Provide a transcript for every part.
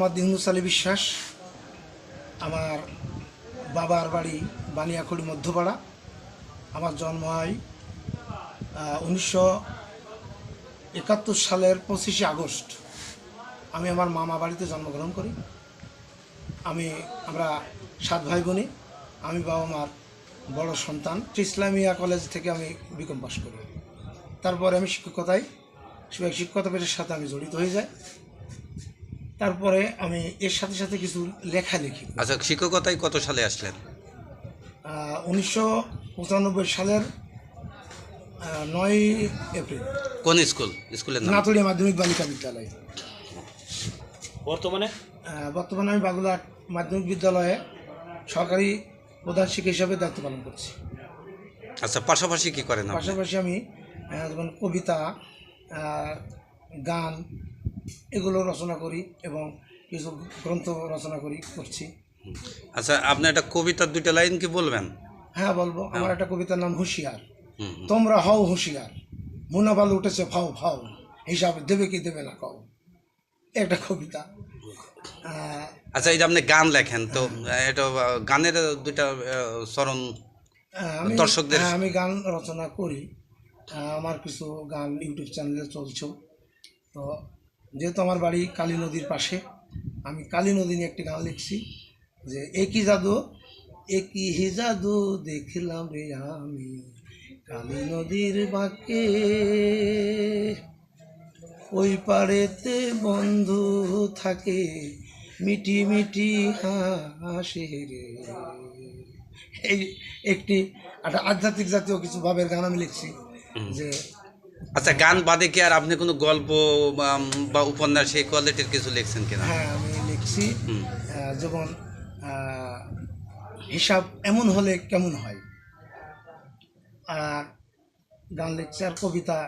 মোহাম্মদ ইউনুস আলী বিশ্বাস। আমার বাবার বাড়ি বানিয়াখড়ি মধ্যপাড়া। আমার জন্ম হয় 1971 সালের 25শে আগস্ট। আমি আমার মামা বাড়িতে জন্মগ্রহণ করি। আমরা 7 ভাই বোনে। আমি বাবা মার বড় সন্তান। ইসলামিয়া কলেজ থেকে আমি বিকম পাস করি। তারপরে আমি শিক্ষকতা পেশার সাথে আমি জড়িত হয়ে যাই। তারপরে আমি এর সাথে সাথে কিছু লেখালেখি। আচ্ছা, শিক্ষকতায় কত সালে আসলেন? 1995 সালের 9 এপ্রিল। কোন স্কুলের নাম? নাতুড়িয়া মাধ্যমিক বালিকা বিদ্যালয়। বর্তমানে আমি বাগুলাট মাধ্যমিক বিদ্যালয়ে সরকারি প্রধান শিক্ষক হিসাবে দায়িত্ব পালন করছি। আচ্ছা, পাশাপাশি কি করেন? পাশাপাশি আমি যেমন কবিতা, গান এগুলো রচনা করি এবং কিছু গ্রন্থ রচনা করছি। আচ্ছা, আপনি একটা কবিতার 2টা লাইন কি বলবেন? হ্যাঁ, বলবো। আমার একটা কবিতার নাম হুঁশিয়ার। তোমরা হও হুঁশিয়ার, মুনাবাল উঠেছে ফাও ফাও, হিসাব দেবে কি দেবে না কও। একটা কবিতা। আচ্ছা, এই যে আপনি গান লেখেন, তো এটা গানের 2টা চরণ দর্শকদের। আমি গান রচনা করি। আমার কিছু গান ইউটিউব চ্যানেলে চলছে। তো যেহেতু আমার বাড়ি কালী নদীর পাশে, আমি কালী নদী নিয়ে একটি গান লিখছি যে একই জাদু দেখলাম রে আমি কালী নদীর বাঁকে, ওই পাড়েতে বন্ধু থাকে মিটি মিটি হাসে রে। এই একটা আধ্যাত্মিক জাতীয় কিছু ভাবের গান আমি লিখছি যে। আচ্ছা, গান বাদে কি আর আপনি কোনো গল্প বা উপন্যাস সেই কোয়ালিটির কিছু লিখছেন কিনা? হ্যাঁ, আমি লিখছি। যেমন হিসাব এমন হলে কেমন হয়, আর গান লিখছি। আর কবিতা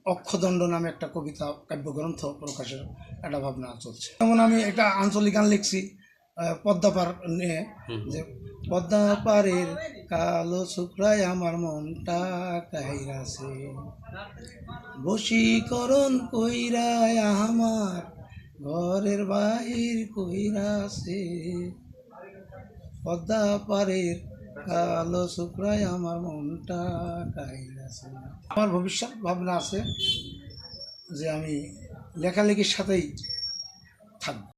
অক্ষদণ্ড নামে একটা কবিতা কাব্যগ্রন্থ প্রকাশের একটা ভাবনা চলছে। যেমন আমি একটা আঞ্চলিক গান লিখছি পদ্মাপার নিয়ে, যে পদ্মাপাড়ের কালো শুক্রায় আমার মনটা কাহিরাছে, বশীকরণ কইরায় আমার ঘরের বাহির কইরাছে, পদ্মাপাড়ের কালো শুক্রায় আমার মনটা কাহিরাছে। আমার ভবিষ্যৎ ভাবনা আছে যে আমি লেখালেখির সাথেই থাকব।